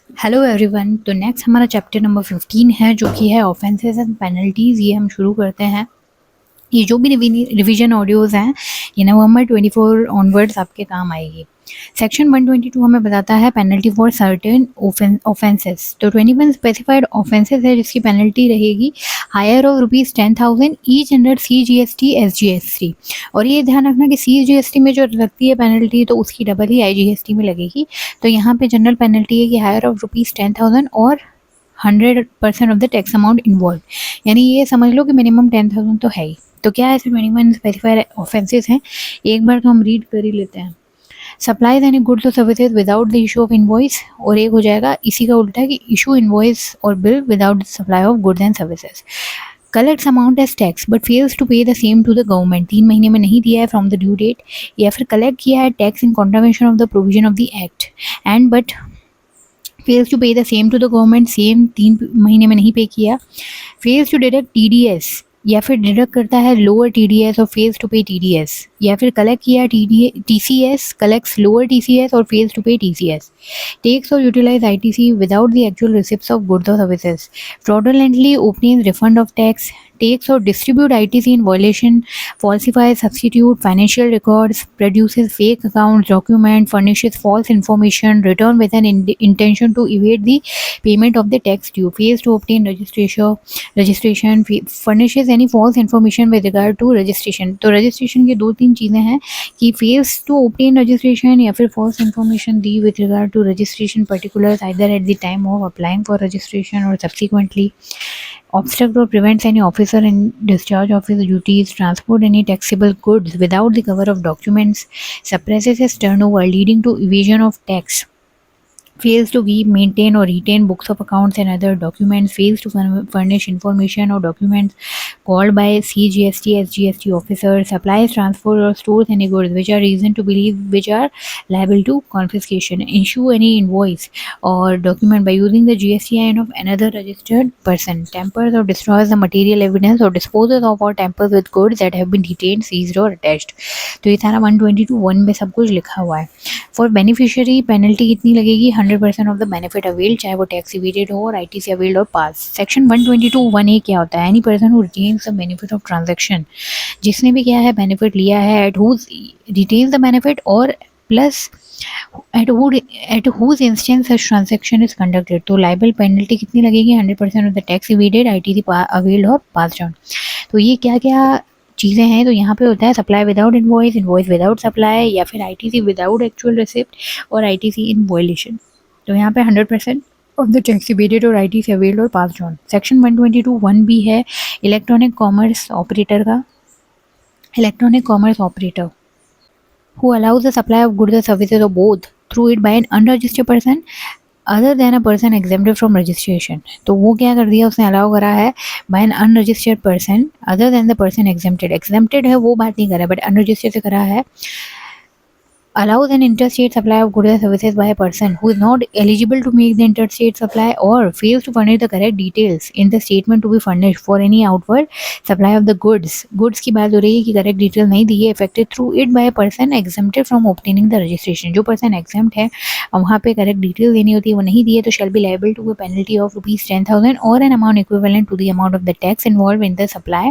Hello everyone. तो next हमारा chapter number 15 है जो कि है ऑफेंसेस एंड पेनल्टीज। ये हम शुरू करते हैं। ये जो भी रिवीजन ऑडियोज हैं ये नवंबर 24 ऑनवर्ड्स आपके काम आएगी। सेक्शन 122 हमें बताता है पेनल्टी फॉर सर्टेन ऑफेंसेस। तो 21 स्पेसिफाइड ऑफेंसेस है जिसकी पेनल्टी रहेगी higher of ₹10,000 each under CGST SGST। और ये ध्यान रखना कि CGST में जो लगती है पेनल्टी तो उसकी डबल ही IGST में लगेगी। तो यहाँ पे जनरल पेनल्टी है कि हायर ऑफ ₹10,000 और 100% of the tax amount involve. यानी ये समझ लो कि मिनिमम 10,000 तो है ही। तो क्या ऐसे 21 स्पेसिफाइड ऑफेंसेस हैं, एक बार तो हम रीड कर ही लेते हैं। सप्लाइज एनी गुड्स और services without the issue of invoice, और एक हो जाएगा इसी का उल्टा कि इशू इनवॉइस और bill without the supply of goods and services. Collects amount as tax but fails to pay the same to the government, 3 महीने में नहीं दिया है फ्रॉम द ड्यू डेट, या फिर कलेक्ट किया है tax in contravention of the provision of the act and but fails to pay the same to the government, same 3 महीने में नहीं पे किया। फेल्स टू डिडक्ट TDS, या फिर डिडक्ट करता है लोअर TDS और फेल्स टू पे TDS, या फिर कलेक्ट किया TCS, कलेक्ट्स लोअर TCS और fails to pay TCS। Takes और utilise ITC without the actual receipts of goods और services, fraudulently obtains refund of tax, takes or distribute ITC in violation, falsifies, substitute financial records, produces fake accounts, document, furnishes false information, return with an intention to evade the payment of the tax due, fails to obtain registration, furnishes any false information with regard to registration। तो registration की 2-3 चीज़ें हैं कि fails to obtain registration या फिर false information the with regard to registration particulars either at the time of applying for registration or subsequently, obstruct or prevents any officer in discharge of his duties, transport any taxable goods without the cover of documents, suppresses his turnover leading to evasion of tax, fails to keep, maintain or retain books of accounts and other documents, fails to furnish information or documents called by CGST SGST officers, supplies, transport or stores any goods which are reason to believe which are liable to confiscation, issue any invoice or document by using the GSTIN of another registered person, tampers or destroys the material evidence or disposes of or tampers with goods that have been detained, seized or attached। तो ये सारा 122(1) में सब कुछ लिखा हुआ है। For beneficiary penalty कितनी लगेगी? 100% ऑफ द बेनिफिट अवेल, चाहे वो टैक्स इवेडेड हो और ITC अवेल्ड और पास। सेक्शन 122(1)(a) क्या होता है? Any person who retains the benefit of transaction, जिसने भी क्या है बेनिफिट लिया है, at whose retains the benefit और plus at whose instance such transaction is conducted. तो लाइबल पेनल्टी कितनी लगेगी? 100% of the tax evaded, ITC availed और पास डाउन। तो ये क्या क्या चीज़ें हैं? तो यहाँ पे होता है supply without invoice, invoice without supply, या फिर ITC विदाउट एक्चुअल रिसिप्ट और ITC इन वॉयलेशन। तो यहाँ पे 100% ऑफ द टैक्स इवेडेड और ITC अवेल्ड और पास ऑन। सेक्शन 122(1)(b है इलेक्ट्रॉनिक कॉमर्स ऑपरेटर का। Electronic commerce operator who allows the supply of goods or services or both through it by an unregistered person other than a person exempted from registration. तो वो क्या कर दिया, उसने allow करा है by an unregistered person other than the person exempted. Exempted है वो बात नहीं करा बट अनरजिस्टर्ड से करा है। allows an interstate supply of goods and services by a person who is not eligible to make the interstate supply or fails to furnish the correct details in the statement to be furnished for any outward supply of the goods। goods की बात हो रही है कि correct detail नहीं दी है, affected through it by a person exempted from obtaining the registration। जो पर्सन एग्जेम्प्ट है और वहाँ पे करेक्ट डिटेल देनी होती है वो नहीं दी है तो shall be liable to a penalty of ₹10,000 or an amount equivalent to the amount of the tax involved in the supply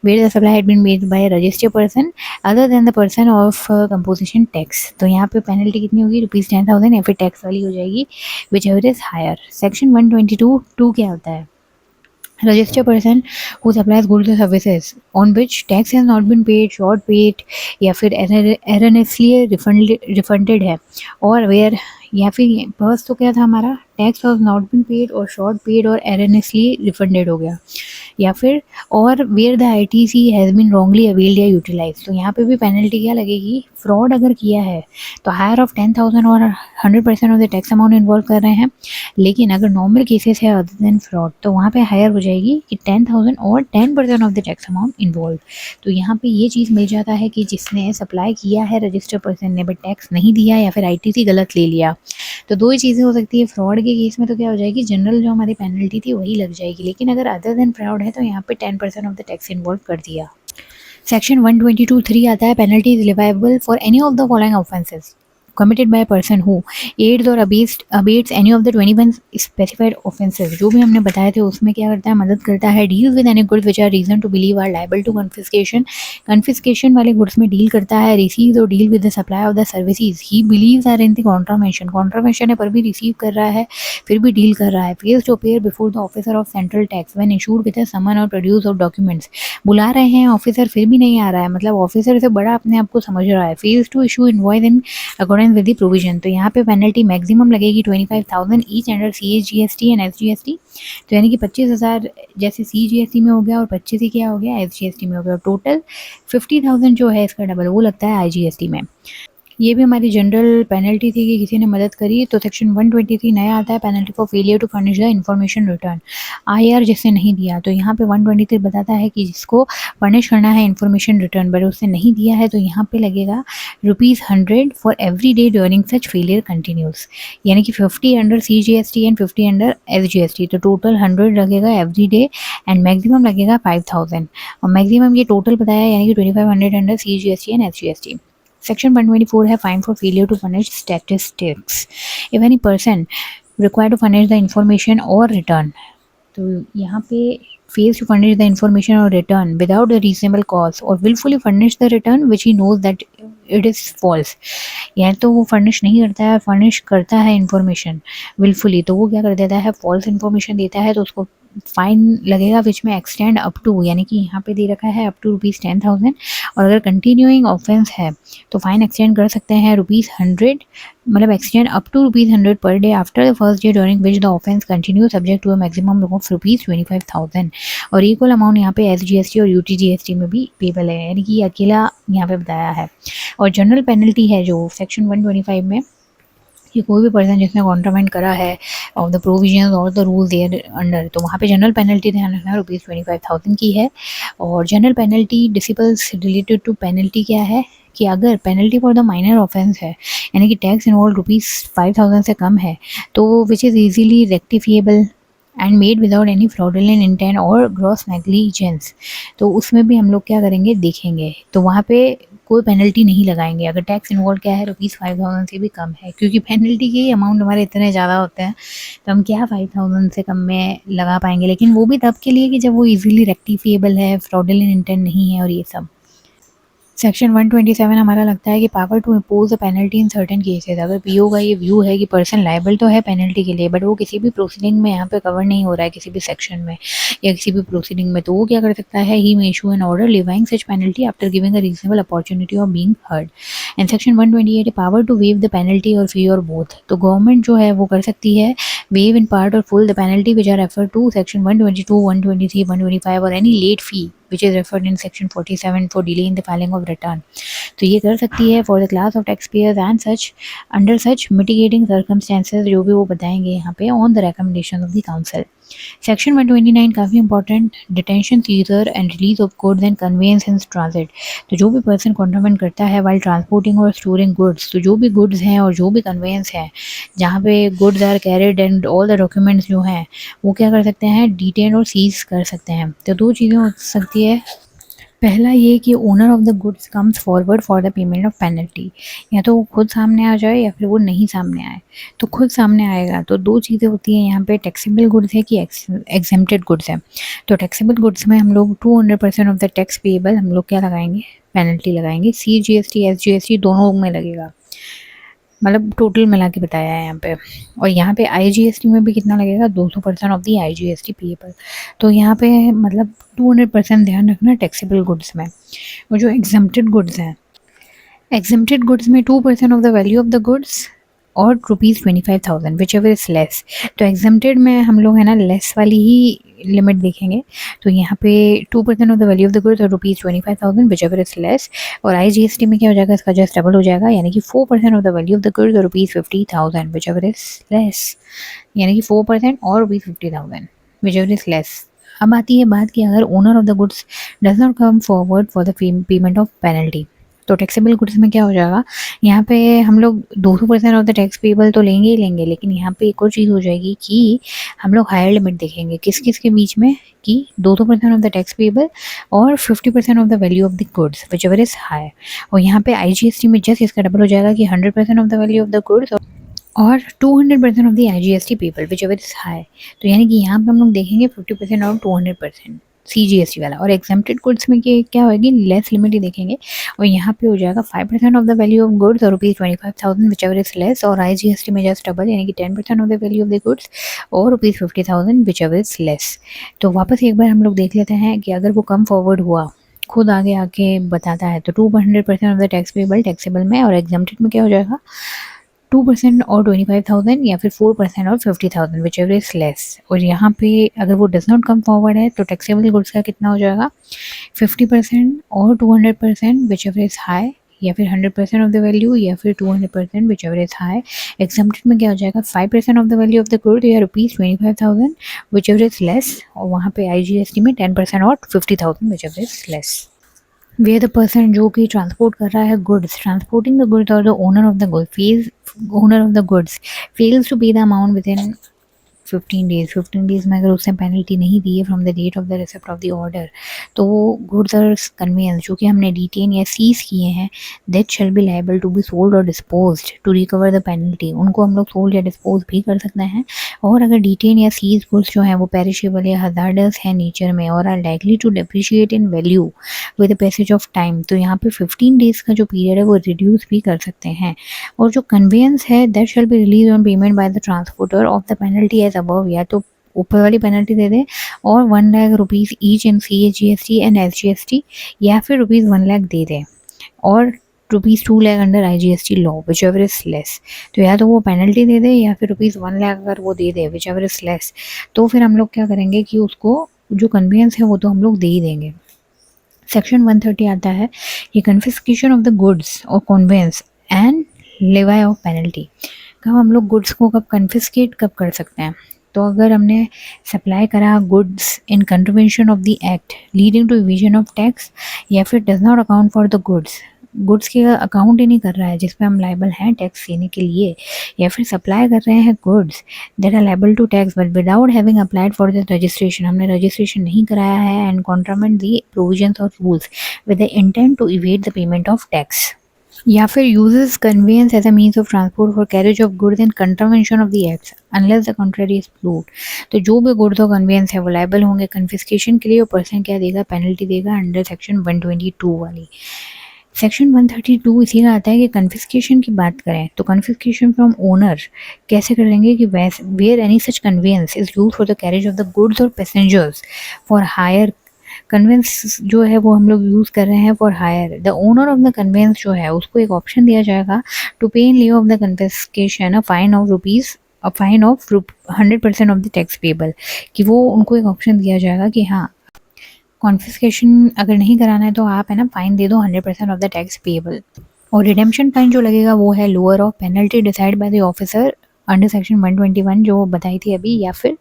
where the supply had been made by a registered person other than the person of composition tax। तो यहाँ पे penalty कितनी होगी? ₹10,000 या फिर tax वाली हो जाएगी whichever is higher. Section 122(2) क्या होता है? Registered person who supplies goods और services on which tax has not been paid, short paid या फिर एरनेसली रिफंडेड है, और वेयर या फिर फर्स्ट तो क्या था हमारा, tax has not been paid और शॉर्ट पेड और एरनेसली रिफंडेड हो गया, या फिर और where the ITC has been wrongly availed या यूटिलाइज। तो यहाँ पे भी पेनल्टी क्या लगेगी? फ्रॉड अगर किया है तो हायर ऑफ 10,000 और 100% of the tax amount involve कर रहे हैं, लेकिन अगर नॉर्मल केसेस है अदर देन फ्रॉड तो वहाँ पे हायर हो जाएगी कि 10,000 और 10% of the tax amount involve. तो यहाँ पे ये चीज़ मिल जाता है कि जिसने सप्लाई किया है रजिस्टर्ड पर्सन ने बट टैक्स नहीं दिया या फिर ITC गलत ले लिया। तो दो ही चीज़ें हो सकती है। फ्रॉड के केस में तो क्या हो जाएगी, जनरल जो हमारी पेनल्टी थी वही लग जाएगी, लेकिन अगर अदर देन फ्रॉड है तो यहाँ पे 10% ऑफ द टैक्स इन्वॉल्व कर दिया। सेक्शन 122(3 आता है penalty is leviable for any of the following offences. committed by a person who aids or abates any of the 21 specified offenses। जो भी हमने बताए थे उसमें क्या करता है, मदद करता है। deals with any goods which are reason to believe are liable to confiscation, confiscation वाले goods में deal करता है। receives or deal with the supply of the services he believes are in the contravention, contravention है पर भी receive कर रहा है, फिर भी deal कर रहा है। fails to appear before the officer of central tax when issued with a summon or produce of documents, बुला रहे हैं ऑफिसर फिर भी नहीं आ रहा है, मतलब ऑफिसर से बड़ा अपने आप को समझ रहा है। Fails to issue invoice in accordance with the provision, तो यहाँ पे पेनल्टी मैक्सिमम लगेगी 25,000 each under CGST and SGST। तो यानी कि 25,000 जैसे CGST में हो गया और 25 ही क्या हो गया SGST में हो गया, टोटल 50,000 जो है इसका डबल वो लगता है IGST में। ये भी हमारी जनरल पेनल्टी थी कि किसी ने मदद करी। तो सेक्शन 123 नया आता है, penalty for failure to furnish the information return, IR जिसने नहीं दिया। तो यहाँ पे 123 बताता है कि जिसको फर्निश करना है इन्फॉर्मेशन रिटर्न बट उसने नहीं दिया है, तो यहाँ पे लगेगा ₹100 for every day during such failure continuous, यानी कि 50 under CGST and 50 under SGST, तो टोटल 100 लगेगा एवरी डे एंड मैक्सिमम लगेगा 5,000, और मैक्सिमम ये टोटल बताया यानी कि 2500 under CGST and SGST। Section 124 है fine for failure to furnish statistics if any person required to furnish the information or return। तो यहाँ पे fails to furnish the information or return without a reasonable cause or willfully furnish the return which he knows that it is false, या तो वो furnish नहीं करता है, furnish करता है इन्फॉर्मेशन विलफुली, तो वो क्या कर देता है फॉल्स इन्फॉर्मेशन देता है, तो उसको फाइन लगेगा विच में एक्सटेंड अप टू, यानी कि यहाँ पे दे रखा है अप टू ₹10,000, और अगर कंटिन्यूइंग ऑफेंस है तो फाइन एक्सटेंड कर सकते हैं ₹100, मतलब extend up to ₹100 per day after the first day during which the offence continue subject to a maximum of ₹25,000, और इक्वल अमाउंट यहाँ पे SGST और UTGST में भी पेबल है, यानी कि अकेला यहाँ पे बताया है। और जनरल पेनल्टी है जो सेक्शन 125 में कि कोई भी पर्सन जिसने कॉन्ट्रावेंट करा है ऑफ द प्रोविजंस और द रूल देयर अंडर, तो वहाँ पे जनरल पेनल्टी ध्यान रखना ₹25,000 की है। और general penalty disciples related to penalty क्या है कि अगर penalty for the minor offence है यानी कि टैक्स इन्वॉल्व ₹5,000 से कम है, तो which is easily rectifiable and made without any fraudulent intent और ग्रॉस नेग्लिजेंस, तो उसमें भी हम लोग क्या करेंगे देखेंगे, तो वहाँ पे कोई पेनल्टी नहीं लगाएंगे अगर टैक्स इन्वॉल्व क्या है ₹5,000 से भी कम है, क्योंकि पेनल्टी के अमाउंट हमारे इतने ज़्यादा होते हैं तो हम क्या 5,000 से कम में लगा पाएंगे, लेकिन वो भी तब के लिए कि जब वो इजीली रेक्टिफिएबल है, फ्रॉडुलेंट इंटेंट नहीं है और ये सब। सेक्शन 127 हमारा लगता है कि power to impose a penalty in certain cases, अगर पीओ का ये व्यू है कि पर्सन लायबल तो है पेनल्टी के लिए बट वो किसी भी प्रोसीडिंग में यहाँ पे कवर नहीं हो रहा है, किसी भी सेक्शन में या किसी भी प्रोसीडिंग में, तो वो क्या कर सकता है, he may issue an order levying such penalty after giving a reasonable opportunity of being heard. And section 128 power to waive the penalty और फी और बोथ, तो गवर्नमेंट जो है वो कर सकती है वेव इन पार्ट और full the penalty which are refer to section 122, 123, 125 और any late fee which is referred in section 47 for delay in the filing of return, तो ये कर सकती है for the class of tax payers and such under such mitigating circumstances, जो भी वो बताएंगे यहाँ पे on the recommendation of the council. Section 129 काफ़ी important, detention, seizure and release of goods and conveyance in transit, तो जो भी पर्सन कॉन्ट्राबैंड करता है वाइल ट्रांसपोर्टिंग और स्टोरिंग गुड्स, तो जो भी गुड्स हैं और जो भी कन्वेंस है जहाँ पे goods are carried and all the documents जो हैं वो क्या कर सकते हैं डिटेन और सीज कर सकते हैं। तो दो चीज़ें हो सकती है, पहला ये कि owner of the goods comes forward for the payment of penalty, या तो वो खुद सामने आ जाए या फिर वो नहीं सामने आए, तो खुद सामने आएगा तो दो चीज़ें होती हैं यहाँ पे, टैक्सेबल गुड्स है कि एग्जेम्प्टेड गुड्स है। तो टैक्सेबल गुड्स में हम लोग 200% ऑफ द टैक्स पेएबल हम लोग क्या लगाएंगे, पेनल्टी लगाएंगे, CGST SGST दोनों में लगेगा, मतलब टोटल मिला के बताया है यहाँ पे। और यहाँ पे IGST में भी कितना लगेगा, 200% ऑफ दी IGST पेएबल, तो यहाँ पे मतलब 200% ध्यान रखना टैक्सेबल गुड्स में। और जो एग्जेम्प्टेड गुड्स हैं, एग्जेम्प्टेड गुड्स में 2% of the value of the goods और ₹25,000 विच एवर इज लेस, तो एग्जेम्प्टेड में हम लोग है ना लेस वाली ही लिमिट देखेंगे, तो यहाँ पे 2% of the value of the goods और ₹25,000 विच एवर इज लेस, और IGST में क्या हो जाएगा, इसका जस्ट डबल हो जाएगा, यानी कि 4% of the value of the goods और ₹50,000 विच एवर इज लेस, यानी कि 4% और ₹50,000 विच एवर इज लेस। अब आती है बात कि अगर owner of the goods does not come forward for the payment of penalty, तो टैक्सेबल गुड्स में क्या हो जाएगा, यहाँ पे हम लोग 200% ऑफ द टैक्स पेबल तो लेंगे ही लेंगे, लेकिन यहाँ पे एक और चीज़ हो जाएगी कि हम लोग हायर लिमिट देखेंगे किस किस के बीच में, कि 200% ऑफ द टैक्स पेबल और 50% of the value of the goods whichever is higher. और यहाँ पे IGST में जस्ट इसका डबल हो जाएगा कि 100% of the value of the goods और 200% of the IGST payable which ever is high. तो यानी कि यहाँ पे हम लोग देखेंगे 50% और 200% CGST वाला। और एग्जेम्प्टेड गुड्स में क्या होगी, लेस लिमिट ही देखेंगे, और यहाँ पे हो जाएगा 5% of the value of goods और ₹25,000 विच एवर इज लेस, और IGST में जस्ट डबल यानी कि 10% of the value of the goods और ₹50,000 विच एवर इज लेस। तो वापस एक बार हम लोग देख लेते हैं कि अगर वो कम फॉरवर्ड हुआ, खुद आगे आके बताता है, तो 200% of the tax payable taxable में, और एग्जेम्प्टेड में क्या हो जाएगा 2% और 25,000 या फिर 4% और 50,000 विच एवर इज लेस। और यहाँ पे अगर वो डज नॉट कम फॉरवर्ड है तो टैक्सेबल गुड्स का कितना हो जाएगा 50% और 200% विच एवर इज हाई, या फिर 100% ऑफ द वैल्यू या फिर 200% which ever is high. Exempted में क्या हो जाएगा 5% of the value of the good या ₹25,000 विच एवर इज लेस, और वहाँ पे IGST में 10% और 50,000 whichever is less. Where the person जो कि ट्रांसपोर्ट कर रहा है गुड्स, ट्रांसपोर्टिंग द गुड्स और the owner of the goods fails to pay the amount within 15 days में अगर उसने पेनल्टी नहीं दी है from the date of the receipt of the order, तो गुड्स और कन्वेंस जो कि हमने डिटेन या सीज किए हैं, that shall be liable to be sold और disposed to recover the penalty. उनको हम लोग सोल्ड या डिस्पोज भी कर सकते हैं। और अगर डिटेन या सीज गुड्स जो हैं वो पेरिशेबल या हजार्डस है नेचर में और are likely to depreciate in value with the passage of time, तो यहाँ पे 15 डेज का जो पीरियड है वो रिड्यूस भी कर सकते हैं। और जो कन्वेंस है that shall be release on payment by the transporter of the penalty as above, या तो ऊपर वाली पेनल्टी दे दे और 1 lakh rupees each in CGST and SGST, या फिर ₹1 लाख दे दे और ₹2 lakh under IGST law whichever is less. तो या तो वो पेनल्टी दे दे या फिर ₹1 लाख अगर वो दे दे विच एवर इज लेस, तो फिर हम लोग क्या करेंगे कि उसको जो कन्वेंस है वो तो हम लोग दे ही देंगे। सेक्शन 130 आता है कि कन्फिस्केशन ऑफ द गुड्स और conveyance and levy of penalty. कब हम लोग गुड्स को कब कन्फिस्केट कब कर सकते हैं, तो अगर हमने सप्लाई करा goods in contravention of the act leading to evasion of tax, या फिर does not account for the goods के अकाउंट ही नहीं कर रहा है जिस पे हम लाइबल हैं टैक्स देने के लिए, या फिर सप्लाई कर रहे हैं goods that are liable to tax but without having applied for the registration, हमने रजिस्ट्रेशन नहीं कराया है, एंड कॉन्ट्रामेंट द प्रोविजंस और rules with the intent to evade the payment of tax, या फिर uses conveyance as a means of transport for carriage of goods in contravention of the acts unless the contrary is proved। तो जो भी goods और convince है वो liable होंगे confiscation के लिए, और पर्सन क्या देगा, पेनल्टी देगा अंडर सेक्शन 122 वाली। सेक्शन 132 इसी का आता है कि कन्फिस्केशन की बात करें तो कन्फिस्केशन फ्रॉम ओनर कैसे कर लेंगे कि where any such conveyance is use for the carriage of the goods और पैसेंजर्स फॉर हायर। कन्वेंस जो है वो हम लोग यूज़ कर रहे हैं for hire, the owner of the conveyance जो है उसको एक ऑप्शन दिया जाएगा to pay in lieu of the confiscation a fine of 100% of the tax payable, कि वो उनको एक ऑप्शन दिया जाएगा कि हाँ कॉन्फिस्केशन अगर नहीं कराना है तो आप है ना फाइन दे दो 100% ऑफ द टैक्स पेबल। और रिडेम्पशन फाइन जो लगेगा वो है lower of penalty decide by the officer under section 121 जो बताई थी अभी, या फिर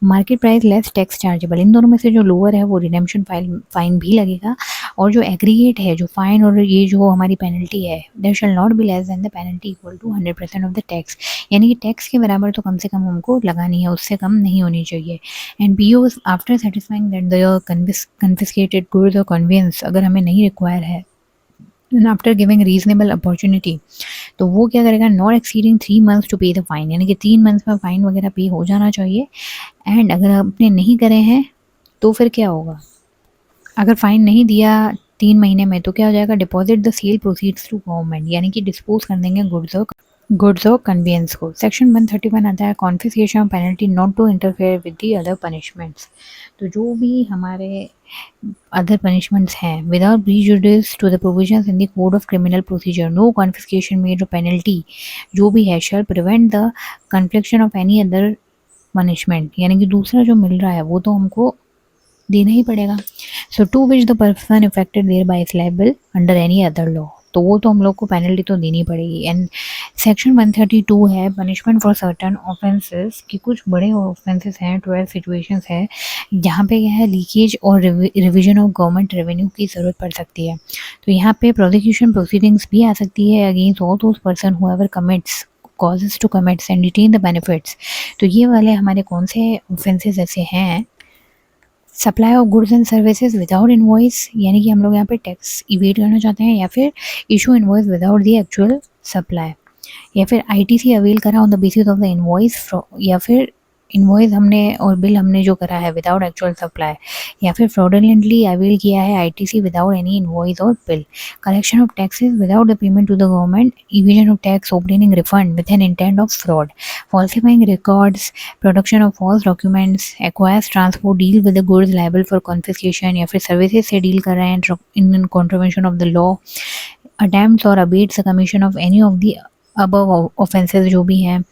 market price less tax chargeable. इन दोनों में से जो लोअर है वो रिडेम्पशन फाइन भी लगेगा, और जो एग्रीगेट है जो फाइन और ये जो हमारी पेनल्टी है there shall not be less than the penalty equal to 100% of the tax, यानी कि टैक्स के बराबर तो कम से कम हमको लगानी है, उससे कम नहीं होनी चाहिए। And PO after satisfying that the confiscated goods और कन्वेंस अगर हमें नहीं रिक्वायर है आफ्टर गिविंग रीजनेबल अपॉर्चुनिटी, तो वो क्या करेगा, not exceeding 3 months to pay the fine, यानी कि 3 मंथ्स में फाइन वगैरह पे हो जाना चाहिए। एंड अगर आपने नहीं करे हैं तो फिर क्या होगा, अगर फाइन नहीं दिया 3 महीने में तो क्या हो जाएगा, deposit the sale proceeds to government, यानी कि डिस्पोज कर देंगे गुड्स और कन्वेंस को। सेक्शन 131 आता है confiscation of penalty not to interfere with the other punishments. तो जो भी हमारे अदर पनिशमेंट्स हैं without prejudice to the provisions in the code of criminal procedure, no confiscation made penalty जो भी है shall prevent the infliction of any other punishment, यानी कि दूसरा जो मिल रहा है वो तो हमको देना ही पड़ेगा। So to which the person affected thereby is liable under any other law, तो वो तो हम लोग को पेनल्टी तो देनी पड़ेगी। एंड सेक्शन 132 है पनिशमेंट फॉर सर्टन ऑफेंसेस कि कुछ बड़े ऑफेंसेस हैं, 12 सिचुएशंस है जहाँ पे क्या है लीकेज और रिवीजन ऑफ गवर्नमेंट रेवेन्यू की ज़रूरत पड़ सकती है। तो यहाँ पे प्रोसिक्यूशन प्रोसीडिंग्स भी आ सकती है against all those person whoever commits causes to commits and retain the benefits। तो ये वाले हमारे कौन से ऑफेंसेस ऐसे हैं? Supply of goods and services without invoice, यानी कि हम लोग यहाँ पे टैक्स इवेट करना चाहते हैं, या फिर issue invoice without the actual supply, या फिर आईटीसी अवेल करा on the basis of the invoice, या फिर इनवॉइस हमने और बिल हमने जो करा है विदाउट एक्चुअल सप्लाई, या फिर फ्रॉडुलेंटली अवेल किया है आईटीसी विदाउट एनी इनवॉइस और bill, collection of taxes without the payment to the government, evasion of tax, obtaining refund with an intent of fraud, falsifying records, production of false documents, acquires transport, deal with the goods liable for confiscation, या फिर services से deal कर रहे हैं इन कॉन्ट्रोवेंशन of the law, attempts और abets the commission of any of the above offences जो भी हैं।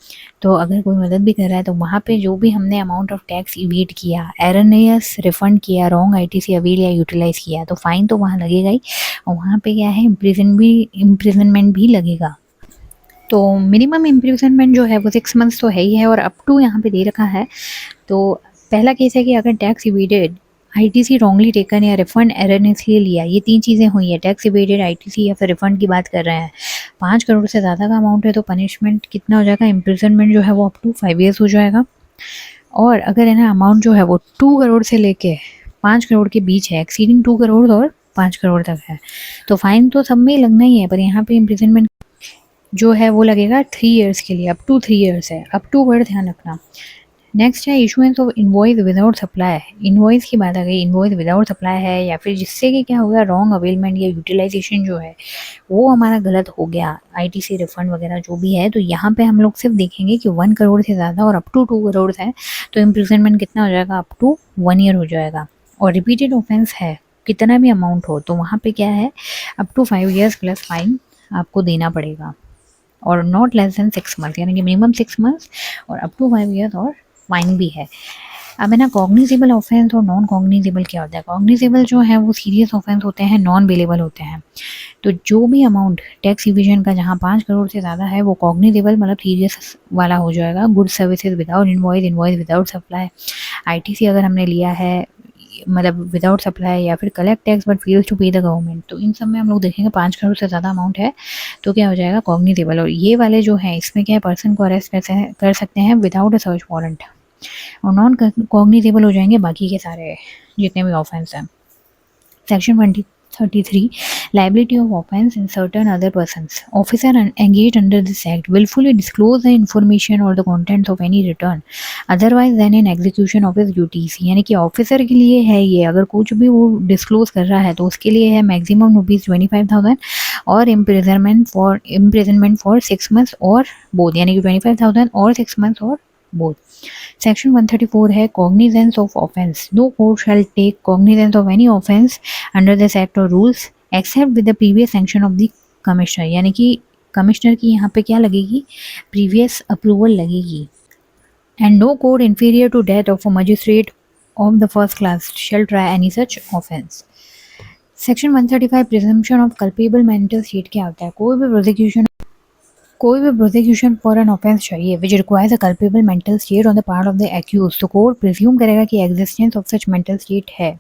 तो अगर कोई मदद भी कर रहा है तो वहाँ पे जो भी हमने अमाउंट ऑफ टैक्स इवेट किया, एरनियस रिफंड किया, रॉन्ग आईटीसी अवेल या यूटिलाइज किया, तो फाइन तो वहाँ लगेगा ही, और वहाँ पे क्या है इम्प्रिजनमेंट भी लगेगा। तो मिनिमम इम्प्रिजनमेंट जो है वो 6 मंथ्स तो है ही है, और अप टू यहाँ पे दे रखा है। तो पहला केस है कि अगर tax evaded, ITC wrongly taken या रिफंड एररनेसली लिया, ये 3 चीज़ें हुई है, टैक्स इवेडेड, आईटीसी या फिर रिफंड की बात कर रहे हैं, 5 करोड़ से ज़्यादा का अमाउंट है तो पनिशमेंट कितना हो जाएगा, इम्प्रिजनमेंट जो है वो अप टू 5 ईयर्स हो जाएगा। और अगर है ना अमाउंट जो है वो 2 करोड़ से लेके 5 करोड़ के बीच है, एक्सीडिंग 2 करोड़ और 5 करोड़ तक है, तो फाइन तो सब में लगना ही है, पर यहाँ पे इम्प्रिजनमेंट जो है वो लगेगा 3 ईयर्स के लिए, अप टू 3 ईयर्स है, अप टू वर्ड ध्यान रखना। नेक्स्ट है issuance of invoice without supply. Invoice की बात आ गई, इनवॉइस विदाउट सप्लाई है, या फिर जिससे कि क्या हो गया, रॉन्ग अवेलमेंट या यूटिलाइजेशन जो है वो हमारा गलत हो गया, आईटीसी रिफंड वगैरह जो भी है, तो यहाँ पे हम लोग सिर्फ देखेंगे कि 1 करोड़ से ज़्यादा और अप टू 2 करोड़ है तो इम्प्रिजनमेंट कितना हो जाएगा, अप टू 1 ईयर हो जाएगा। और रिपीटेड ऑफेंस है, कितना भी अमाउंट हो, तो वहाँ पे क्या है, up to 5 years plus fine आपको देना पड़ेगा, और नॉट लेस देन 6 मंथ, यानी कि मिनिमम 6 मंथ्स और अप टू 5 ईयर्स, और फाइन भी है। अब है ना कॉग्निजेबल ऑफेंस और नॉन कॉग्निजेबल क्या होता है? कॉग्निजेबल जो है वो सीरियस ऑफेंस होते हैं, नॉन बेलेबल होते हैं। तो जो भी अमाउंट टैक्स इविजन का जहाँ 5 करोड़ से ज़्यादा है वो कॉग्निजेबल मतलब सीरियस वाला हो जाएगा। Good services without invoice, invoice without supply, ITC अगर हमने लिया है मतलब विदाउट सप्लाई, या फिर collect tax but fails to pay the government, तो इन सब में हम लोग देखेंगे 5 करोड़ से ज़्यादा अमाउंट है तो क्या हो जाएगा, कॉग्निजेबल। और ये वाले जो है इसमें क्या है, पर्सन को अरेस्ट कर सकते हैं विदाउट अ सर्च वारंट, और नॉन कॉग्निजेबल हो जाएंगे बाकी के सारे जितने भी ऑफेंस हैं। Section 133 liability of offense in certain other persons. Officer engaged under this act willfully disclose the information or the contents of any return otherwise than in execution of his duties। यानी कि officer के लिए है ये, अगर कुछ भी वो डिस्क्लोज कर रहा है तो उसके लिए है मैक्सिमम ₹25,000 और इम्प्रिजनमेंट फॉर 6 मंथ्स और बोथ, यानी कि 25,000 और 6 मंथ्स और बोथ। सेक्शन 134 है cognizance of offence. No court shall take cognizance of any offence under this act और rules except with the previous sanction of the commissioner, यानी कि कमिश्नर की यहाँ पे क्या लगेगी, प्रीवियस अप्रूवल लगेगी। And no court inferior to that of a magistrate of the first class shall try any such offence. Section 135 presumption of culpable mental state क्या होता है? कोई भी प्रोसिक्यूशन फॉर एन ऑफेंस चाहिए which requires a culpable mental state on the part of the accused, तो court presume करेगा कि existence of such mental state है,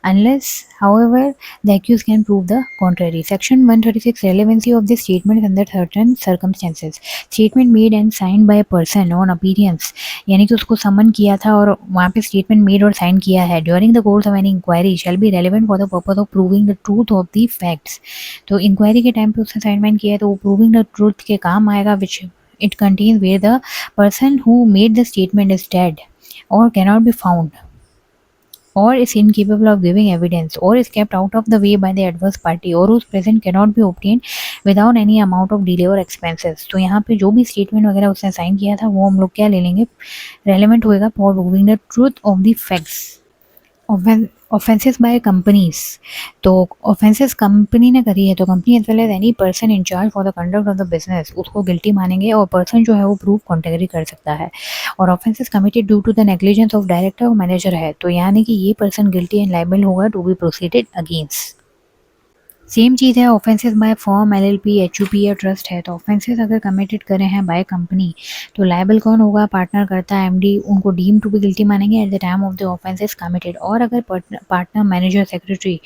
unless however the accused can prove the contrary। section 136 relevancy of the statement under certain circumstances। statement made and signed by a person on appearance, यानी कि उसको समन किया था और वहाँ पे स्टेटमेंट मेड और साइन किया है, during the course of any inquiry shall be relevant for the purpose of proving the truth of the facts। तो इंक्वायरी के टाइम पे उसने साइनमेंट किया है तो वो प्रूविंग द ट्रूथ के काम आएगा, which it contains where the person who made the statement is dead or cannot be found or is incapable of giving evidence or is kept out of the way by the adverse party or whose presence cannot be obtained without any amount of delay or expenses। तो यहाँ पे जो भी statement वगैरह उसने sign किया था वो हम लोग क्या ले लेंगे, रेलेवेंट होएगा for proving the truth of the facts. Offences by companies, तो ऑफेंसेस कंपनी ने करी है तो company as well as any person in charge for the conduct of the business उसको गिल्टी मानेंगे, और पर्सन जो है वो प्रूफ कॉन्टेगरी कर सकता है। और offences committed due to the negligence of director और मैनेजर है तो यानी कि ये पर्सन गिल्टी एंड लायबल होगा to be proceeded against. Same चीज़ है offences by firm, LLP, HUF या ट्रस्ट है। तो ऑफेंसेस अगर कमिटेड करे हैं बाय कंपनी तो लायबल कौन होगा? पार्टनर, कर्ता, एमडी, उनको डीम टू बी गिल्टी मानेंगे at the time of the offences committed. और अगर पार्टनर, मैनेजर, सेक्रेटरी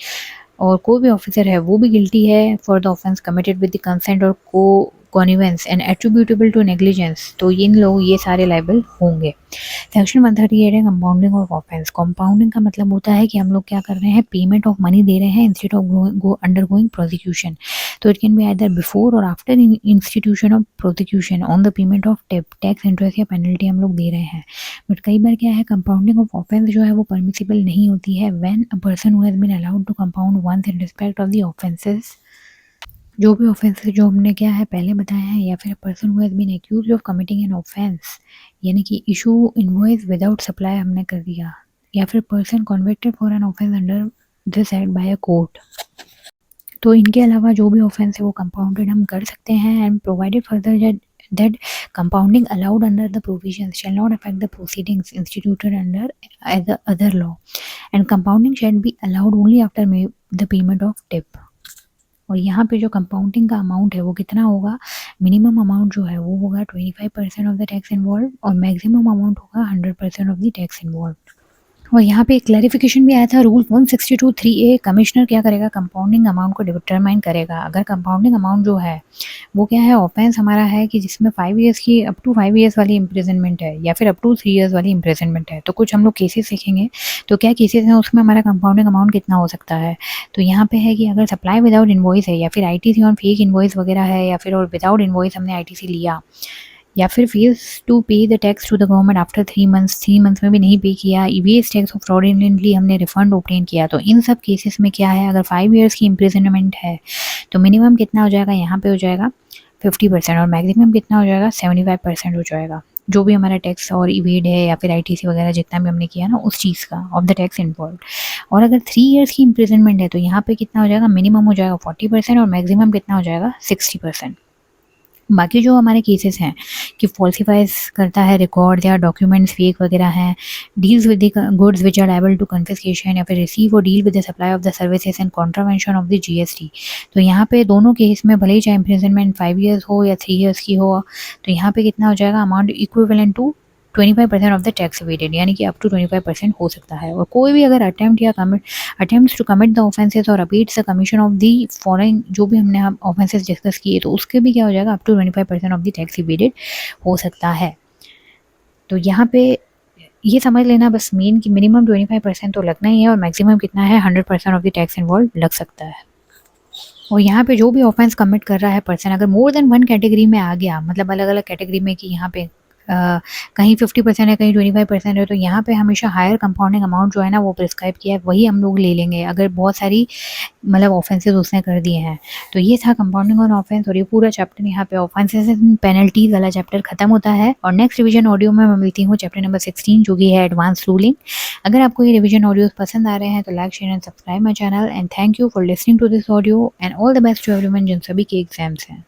और कोई भी ऑफिसर है वो भी गिल्टी है for the offence committed with the consent और को कॉनिवेंस एंड एट्रीब्यूटेबल टू नेग्लिजेंस, तो इन लोग ये सारे लायबल होंगे। सेक्शन 138 है कंपाउंडिंग ऑफ ऑफेंस। कंपाउंडिंग का मतलब होता है कि हम लोग क्या कर रहे हैं? पेमेंट ऑफ मनी दे रहे हैं इंस्टेड ऑफ अंडरगोइंग प्रोसिक्यूशन। तो it can be either before और after institution of prosecution on the payment of tax, interest या पेनल्टी हम लोग दे रहे हैं। बट कई बार क्या है, कंपाउंडिंग ऑफ ऑफेंस जो है वो परमिसिबल नहीं होती है when a person who has been allowed to compound once in respect of the offences. जो भी ऑफेंस जो हमने क्या है पहले बताया है, या फिर person who has been accused of committing an offence, यानी कि इशू इनवॉइस विदाउट सप्लाई हमने कर दिया, या फिर person convicted for an offence under this act by a court. तो इनके अलावा जो भी ऑफेंस है वो कंपाउंडेड हम कर सकते हैं and provided further that compounding allowed under the provisions shall not affect the proceedings instituted under other law, and compounding shall be allowed only after the payment of tip। और यहाँ पे जो कंपाउंडिंग का amount है वो कितना होगा? Minimum amount जो है वो होगा 25% ऑफ द टैक्स इन्वॉल्व और मैक्सिमम अमाउंट होगा 100% ऑफ द टैक्स इन्वॉल्व। और यहाँ पे एक क्लैरिफिकेशन भी आया था, रूल 162(3)A, कमिश्नर क्या करेगा? कंपाउंडिंग अमाउंट को डिटरमाइन करेगा। अगर कंपाउंडिंग अमाउंट जो है वो क्या है, ऑफेंस हमारा है कि जिसमें 5 ईयर्स की अप टू 5 ईयर्स वाली इम्प्रिजनमेंट है या फिर अप टू 3 ईयर्स वाली इम्प्रिजनमेंट है, तो कुछ हम लोग केसेस देखेंगे। तो क्या केसेस हैं उसमें हमारा कंपाउंडिंग अमाउंट कितना हो सकता है? तो यहाँ पे है कि अगर सप्लाई विदाउट इन्वॉइस है, या फिर आईटीसी ऑन फेक इन्वॉइस वगैरह है, या फिर और विदाउट इन्वॉइस हमने आईटीसी लिया, या फिर fails to pay the tax to the government after 3 months में भी नहीं पे किया, ईवीएस टैक्स और फ्रॉडुलेंटली हमने रिफंड ऑब्टेन किया, तो इन सब केसेस में क्या है, अगर 5 ईयर्स की इम्प्रिजनमेंट है तो मिनिमम कितना हो जाएगा? यहाँ पे हो जाएगा 50% और मैक्सिमम कितना हो जाएगा? 75% हो जाएगा, जो भी हमारा टैक्स और इवेड है या फिर आईटीसी वगैरह जितना भी हमने किया ना उस चीज़ का ऑफ द टैक्स इन्वॉल्व। और अगर 3 ईयर्स की इम्प्रिजनमेंट है तो यहाँ पे कितना हो जाएगा? मिनिमम हो जाएगा 40% और मैक्सिमम कितना हो जाएगा? 60%। बाकी जो हमारे केसेस हैं कि फॉल्सिफाइज करता है रिकॉर्ड या डॉक्यूमेंट्स फेक वगैरह हैं, deals with the goods which are liable to confiscation, या फिर रिसीव और deal with the supply of the services and contravention of the GST. तो यहाँ पे दोनों केस में भले ही चाहे इम्प्रिजनमेंट 5 ईयर्स हो या 3 ईयर्स की हो, तो यहाँ पे कितना हो जाएगा? Amount equivalent to 25% of the tax evaded, यानी कि अप टू 25% हो सकता है। और कोई भी अगर attempt to commit the offences और abets the commission of the following, जो भी हमने ऑफेंसेस डिस्कस किए, तो उसके भी क्या हो जाएगा? Up to 25% of the tax evaded हो सकता है। तो यहाँ पे ये समझ लेना बस मेन कि मिनिमम 25% तो लगना ही है और मैक्सिमम कितना है? 100% ऑफ द टैक्स इन्वॉल्व लग सकता है। और यहाँ पे जो भी ऑफेंस कमिट कर रहा है पर्सन, अगर मोर देन 1 कैटेगरी में आ गया, मतलब अलग अलग कैटेगरी में कि यहाँ पे कहीं 50% है, कहीं 25% है, तो यहाँ पे हमेशा हायर कंपाउंडिंग अमाउंट जो है ना वो प्रिस्क्राइब किया है, वही हम लोग ले लेंगे अगर बहुत सारी मतलब ऑफेंसेस उसने कर दिए हैं। तो ये था कंपाउंडिंग ऑन ऑफेंस, और ये पूरा चैप्टर यहाँ पे ऑफेंसेस एंड पेनल्टीज वाला चैप्टर खत्म होता है। और नेक्स्ट रिवीजन ऑडियो में मैं मिलती हूँ चैप्टर नंबर 16 जो कि है एडवांस रूलिंग। अगर आपको ये रिवीजन ऑडियोज पसंद आ रहे हैं तो like, share and subscribe my channel, and thank you for listening to this audio, and all the best to everyone जिन सभी के एग्जाम्स हैं।